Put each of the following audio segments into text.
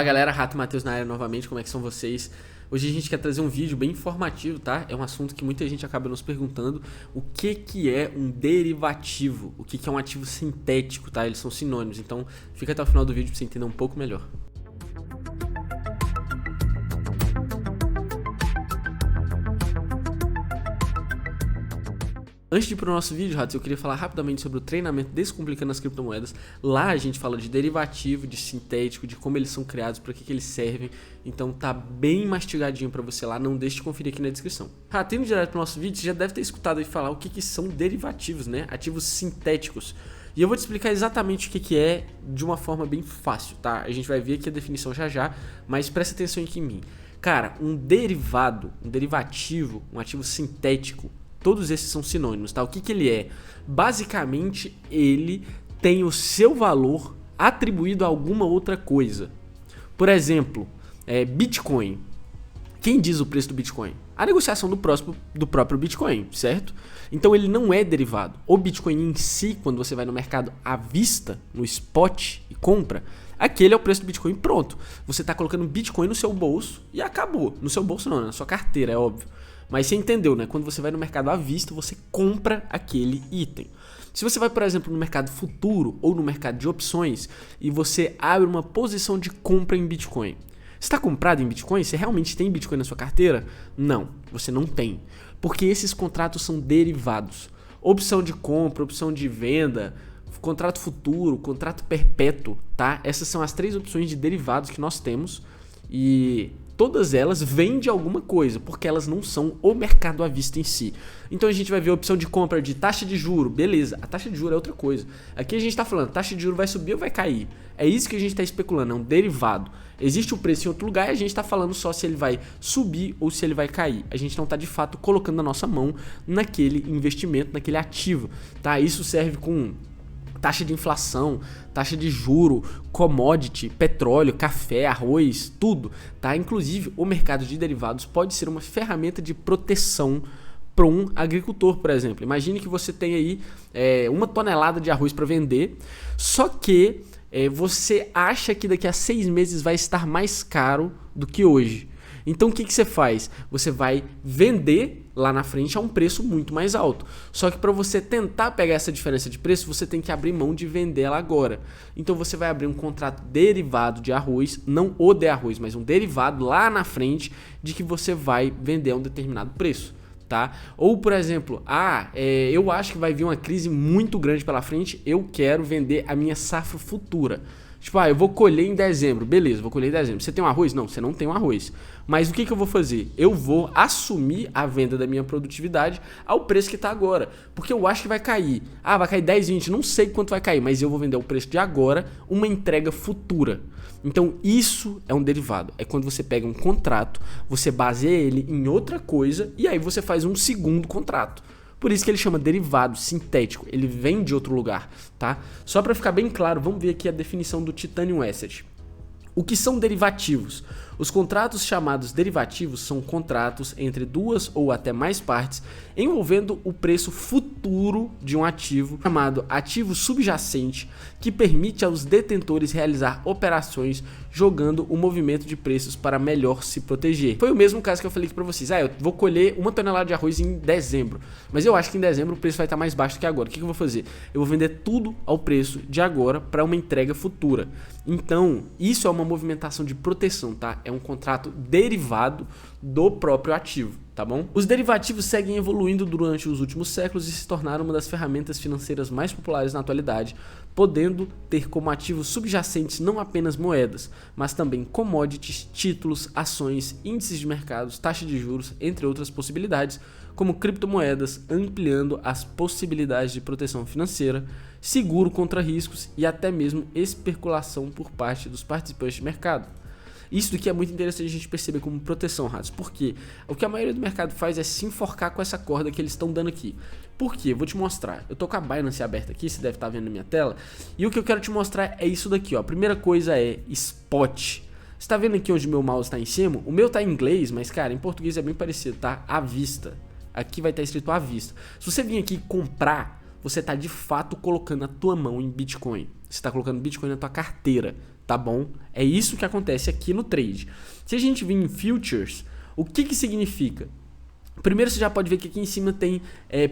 Fala galera, Rato Matheus na área novamente, como é que são vocês? Hoje a gente quer trazer um vídeo bem informativo, tá? É um assunto que muita gente acaba nos perguntando o que é um derivativo, o que é um ativo sintético, tá? Eles são sinônimos, então fica até o final do vídeo para você entender um pouco melhor. Antes de ir para o nosso vídeo, Ratos, eu queria falar rapidamente sobre o treinamento Descomplicando as Criptomoedas. Lá a gente fala de derivativo, de sintético, de como eles são criados, para que eles servem. Então tá bem mastigadinho para você lá, não deixe de conferir aqui na descrição. Rato, indo direto para o nosso vídeo, você já deve ter escutado aí falar o que são derivativos, né? Ativos sintéticos. E eu vou te explicar exatamente o que é de uma forma bem fácil, tá? A gente vai ver aqui a definição já, mas presta atenção aqui em mim. Cara, um derivado, um derivativo, um ativo sintético, todos esses são sinônimos, tá? O que ele é? Basicamente, ele tem o seu valor atribuído a alguma outra coisa. Por exemplo, Bitcoin. Quem diz o preço do Bitcoin? A negociação do próprio Bitcoin, certo? Então ele não é derivado. O Bitcoin em si, quando você vai no mercado à vista, no spot e compra, aquele é o preço do Bitcoin, pronto. Você está colocando Bitcoin no seu bolso e acabou. No seu bolso não, na sua carteira, é óbvio. Mas você entendeu, né? Quando você vai no mercado à vista, você compra aquele item. Se você vai, por exemplo, no mercado futuro ou no mercado de opções e você abre uma posição de compra em Bitcoin, está comprado em Bitcoin? Você realmente tem Bitcoin na sua carteira? Não, você não tem. Porque esses contratos são derivados. Opção de compra, opção de venda, contrato futuro, contrato perpétuo, tá? Essas são as três opções de derivados que nós temos e todas elas vêm de alguma coisa, porque elas não são o mercado à vista em si. Então a gente vai ver a opção de compra de taxa de juro, beleza, a taxa de juro é outra coisa. Aqui a gente está falando, taxa de juro vai subir ou vai cair? É isso que a gente está especulando, é um derivado. Existe o preço em outro lugar e a gente está falando só se ele vai subir ou se ele vai cair. A gente não está de fato colocando a nossa mão naquele investimento, naquele ativo, tá? Isso serve com taxa de inflação, taxa de juro, commodity, petróleo, café, arroz, tudo, tá? Inclusive, o mercado de derivados pode ser uma ferramenta de proteção para um agricultor, por exemplo. Imagine que você tem aí 1 tonelada de arroz para vender, só que você acha que daqui a 6 meses vai estar mais caro do que hoje. Então o que você faz? Você vai vender lá na frente a um preço muito mais alto. Só que para você tentar pegar essa diferença de preço, você tem que abrir mão de vender ela agora. Então você vai abrir um contrato derivado de arroz, não o de arroz, mas um derivado lá na frente de que você vai vender a um determinado preço. Tá? Ou, por exemplo, eu acho que vai vir uma crise muito grande pela frente, eu quero vender a minha safra futura. Tipo, eu vou colher em dezembro. Beleza, vou colher em dezembro. Você tem um arroz? Não, você não tem um arroz. Mas o que eu vou fazer? Eu vou assumir a venda da minha produtividade ao preço que está agora. Porque eu acho que vai cair. Vai cair 10, 20, não sei quanto vai cair, mas eu vou vender o preço de agora, uma entrega futura. Então isso é um derivado. É quando você pega um contrato, você baseia ele em outra coisa e aí você faz um segundo contrato. Por isso que ele chama derivado sintético, ele vem de outro lugar, tá? Só para ficar bem claro, vamos ver aqui a definição do Titanium Asset. O que são derivativos? Os contratos chamados derivativos são contratos entre duas ou até mais partes envolvendo o preço futuro de um ativo chamado ativo subjacente, que permite aos detentores realizar operações jogando o movimento de preços para melhor se proteger. Foi o mesmo caso que eu falei aqui para vocês. Eu vou colher 1 tonelada de arroz em dezembro, mas eu acho que em dezembro o preço vai estar mais baixo do que agora. O que eu vou fazer? Eu vou vender tudo ao preço de agora para uma entrega futura. Então, isso é uma movimentação de proteção, tá? É um contrato derivado do próprio ativo, tá bom? Os derivativos seguem evoluindo durante os últimos séculos e se tornaram uma das ferramentas financeiras mais populares na atualidade, podendo ter como ativos subjacentes não apenas moedas, mas também commodities, títulos, ações, índices de mercados, taxa de juros, entre outras possibilidades, como criptomoedas, ampliando as possibilidades de proteção financeira, seguro contra riscos e até mesmo especulação por parte dos participantes de mercado. Isso daqui é muito interessante a gente perceber como proteção, Ratos, porque o que a maioria do mercado faz é se enforcar com essa corda que eles estão dando aqui. Por quê? Vou te mostrar. Eu tô com a Binance aberta aqui, você deve estar vendo na minha tela, e o que eu quero te mostrar é isso daqui, ó. A primeira coisa é Spot. Você tá vendo aqui onde o meu mouse tá em cima? O meu tá em inglês, mas cara, em português é bem parecido, tá? À vista. Aqui vai estar escrito à vista. Se você vir aqui comprar, você está de fato colocando a tua mão em Bitcoin. Você está colocando Bitcoin na tua carteira, tá bom? É isso que acontece aqui no trade. Se a gente vir em futures, o que significa? Primeiro você já pode ver que aqui em cima tem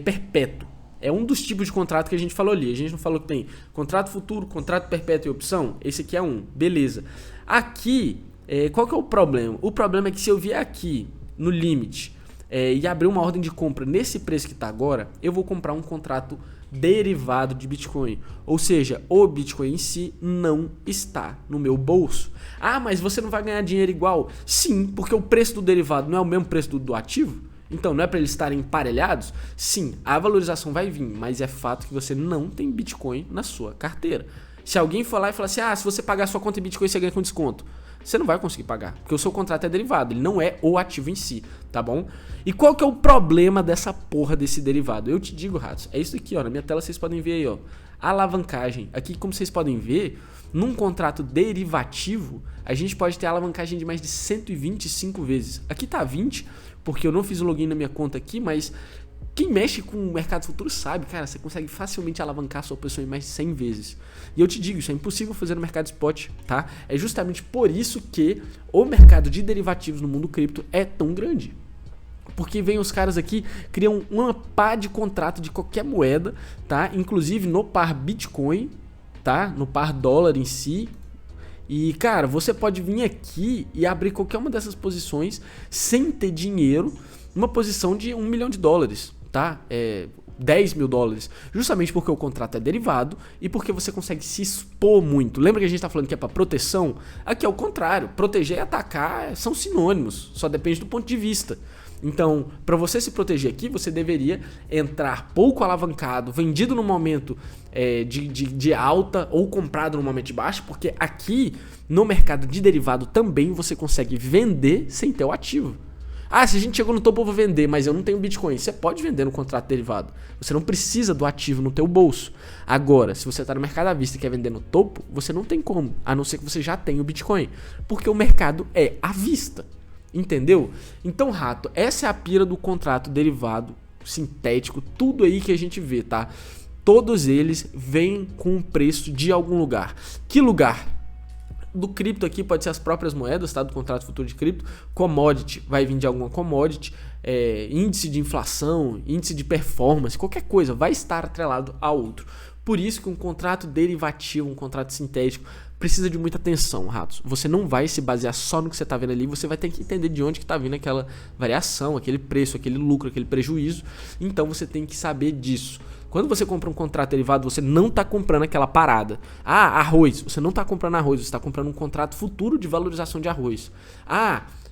perpétuo. É um dos tipos de contrato que a gente falou ali. A gente não falou que tem contrato futuro, contrato perpétuo e opção? Esse aqui é um, beleza. Aqui, qual que é o problema? O problema é que se eu vier aqui no limite e abrir uma ordem de compra nesse preço que está agora, eu vou comprar um contrato derivado de Bitcoin. Ou seja, o Bitcoin em si não está no meu bolso. Ah, mas você não vai ganhar dinheiro igual? Sim, porque o preço do derivado não é o mesmo preço do ativo. Então, não é para eles estarem emparelhados? Sim, a valorização vai vir, mas é fato que você não tem Bitcoin na sua carteira. Se alguém for lá e falar assim, se você pagar a sua conta em Bitcoin, você ganha com desconto. Você não vai conseguir pagar, porque o seu contrato é derivado, ele não é o ativo em si, tá bom? E qual que é o problema dessa porra desse derivado? Eu te digo, ratos, é isso aqui, ó, na minha tela vocês podem ver aí, ó, alavancagem. Aqui, como vocês podem ver, num contrato derivativo, a gente pode ter alavancagem de mais de 125 vezes. Aqui tá 20, porque eu não fiz o login na minha conta aqui, mas quem mexe com o mercado futuro sabe, cara, você consegue facilmente alavancar a sua posição em mais de 100 vezes. E eu te digo, isso é impossível fazer no mercado spot, tá? É justamente por isso que o mercado de derivativos no mundo cripto é tão grande. Porque vem os caras aqui, criam uma pá de contrato de qualquer moeda, tá? Inclusive no par Bitcoin, tá? No par dólar em si. E, cara, você pode vir aqui e abrir qualquer uma dessas posições sem ter dinheiro, uma posição de $1 milhão, tá? 10 mil dólares, justamente porque o contrato é derivado e porque você consegue se expor muito. Lembra que a gente tá falando que é para proteção? Aqui é o contrário, proteger e atacar são sinônimos, só depende do ponto de vista. Então, para você se proteger aqui, você deveria entrar pouco alavancado, vendido no momento de alta ou comprado no momento de baixa, porque aqui no mercado de derivado também você consegue vender sem ter o ativo. Se a gente chegou no topo eu vou vender, mas eu não tenho Bitcoin. Você pode vender no contrato derivado. Você não precisa do ativo no teu bolso. Agora, se você está no mercado à vista e quer vender no topo, você não tem como, a não ser que você já tenha o Bitcoin. Porque o mercado é à vista. Entendeu? Então, rato, essa é a pira do contrato derivado, sintético, tudo aí que a gente vê, tá? Todos eles vêm com um preço de algum lugar. Que lugar? Do cripto aqui pode ser as próprias moedas, tá? Do contrato futuro de cripto. Commodity vai vir de alguma commodity. Índice de inflação, índice de performance, qualquer coisa vai estar atrelado a outro. Por isso que um contrato derivativo, um contrato sintético, precisa de muita atenção, ratos. Você não vai se basear só no que você está vendo ali, você vai ter que entender de onde que está vindo aquela variação, aquele preço, aquele lucro, aquele prejuízo. Então você tem que saber disso. Quando você compra um contrato derivado, você não está comprando aquela parada. Arroz. Você não está comprando arroz, você está comprando um contrato futuro de valorização de arroz.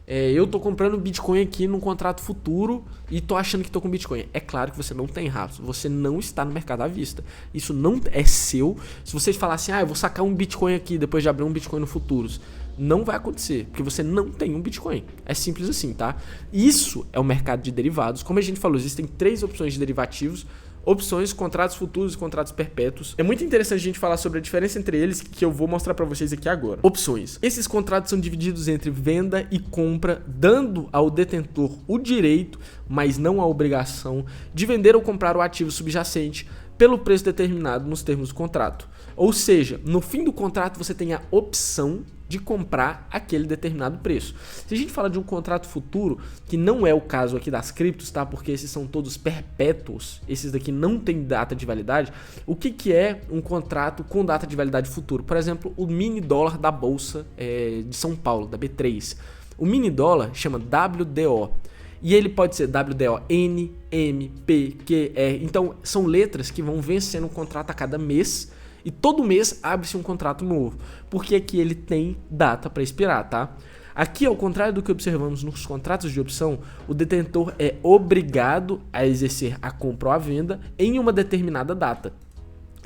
Eu tô comprando Bitcoin aqui num contrato futuro e tô achando que tô com Bitcoin. É claro que você não tem ratos, você não está no mercado à vista. Isso não é seu. Se vocês falassem, eu vou sacar um Bitcoin aqui depois de abrir um Bitcoin no futuros, não vai acontecer, porque você não tem um Bitcoin. É simples assim, tá? Isso é o mercado de derivados. Como a gente falou, existem 3 opções de derivativos. Opções, contratos futuros e contratos perpétuos. É muito interessante a gente falar sobre a diferença entre eles, que eu vou mostrar para vocês aqui agora. Opções. Esses contratos são divididos entre venda e compra, dando ao detentor o direito, mas não a obrigação, de vender ou comprar o ativo subjacente pelo preço determinado nos termos do contrato. Ou seja, no fim do contrato você tem a opção de comprar aquele determinado preço. Se a gente fala de um contrato futuro, que não é o caso aqui das criptos, tá? Porque esses são todos perpétuos, esses daqui não tem data de validade. O que é um contrato com data de validade futuro? Por exemplo, o mini dólar da Bolsa de São Paulo, da B3. O mini dólar chama WDO. E ele pode ser WDO N, M, P, Q, R. Então, são letras que vão vencendo o contrato a cada mês. E todo mês abre-se um contrato novo, porque aqui ele tem data para expirar, tá? Aqui, ao contrário do que observamos nos contratos de opção, o detentor é obrigado a exercer a compra ou a venda em uma determinada data.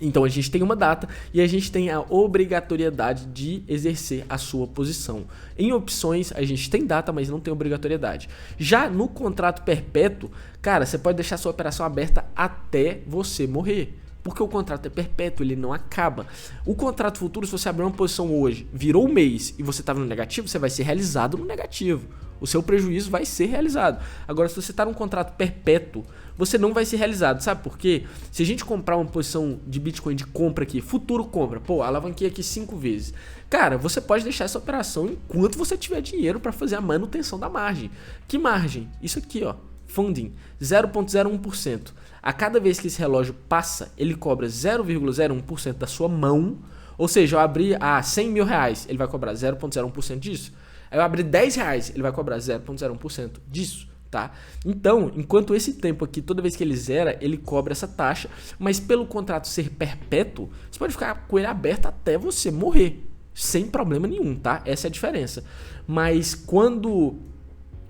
Então a gente tem uma data e a gente tem a obrigatoriedade de exercer a sua posição. Em opções a gente tem data, mas não tem obrigatoriedade. Já no contrato perpétuo, cara, você pode deixar a sua operação aberta até você morrer. Porque o contrato é perpétuo, ele não acaba. O contrato futuro, se você abrir uma posição hoje, virou um mês e você estava no negativo, você vai ser realizado no negativo. O seu prejuízo vai ser realizado. Agora, se você está num contrato perpétuo, você não vai ser realizado. Sabe por quê? Se a gente comprar uma posição de Bitcoin de compra aqui, futuro compra, pô, alavanquei aqui 5 vezes. Cara, você pode deixar essa operação enquanto você tiver dinheiro para fazer a manutenção da margem. Que margem? Isso aqui, ó. Funding, 0,01%. A cada vez que esse relógio passa, ele cobra 0,01% da sua mão. Ou seja, eu abri a 100 mil reais, ele vai cobrar 0,01% disso. Aí eu abri 10 reais, ele vai cobrar 0,01% disso, tá? Então, enquanto esse tempo aqui, toda vez que ele zera, ele cobra essa taxa. Mas pelo contrato ser perpétuo, você pode ficar com ele aberto até você morrer. Sem problema nenhum, tá? Essa é a diferença. Mas quando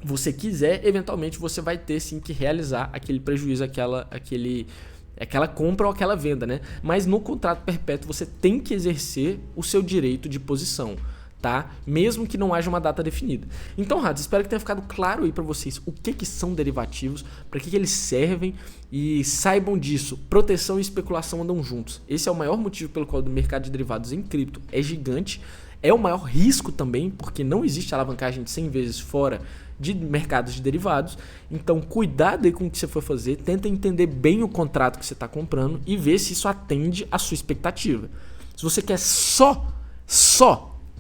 você quiser, eventualmente você vai ter sim que realizar aquele prejuízo, aquela compra ou aquela venda, né? Mas no contrato perpétuo você tem que exercer o seu direito de posição, tá? Mesmo que não haja uma data definida. Então, Rads, espero que tenha ficado claro aí para vocês o que são derivativos, para que eles servem e saibam disso. Proteção e especulação andam juntos. Esse é o maior motivo pelo qual o mercado de derivados em cripto é gigante. É o maior risco também, porque não existe alavancagem de 100 vezes fora de mercados de derivados. Então, cuidado aí com o que você for fazer, tenta entender bem o contrato que você está comprando e ver se isso atende à sua expectativa. Se você quer só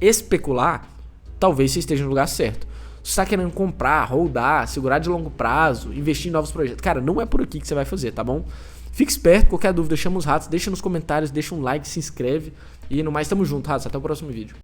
especular, talvez você esteja no lugar certo. Se você está querendo comprar, holdar, segurar de longo prazo, investir em novos projetos, cara, não é por aqui que você vai fazer, tá bom? Fique esperto, qualquer dúvida chama os ratos, deixa nos comentários, deixa um like, se inscreve e no mais tamo junto, ratos, até o próximo vídeo.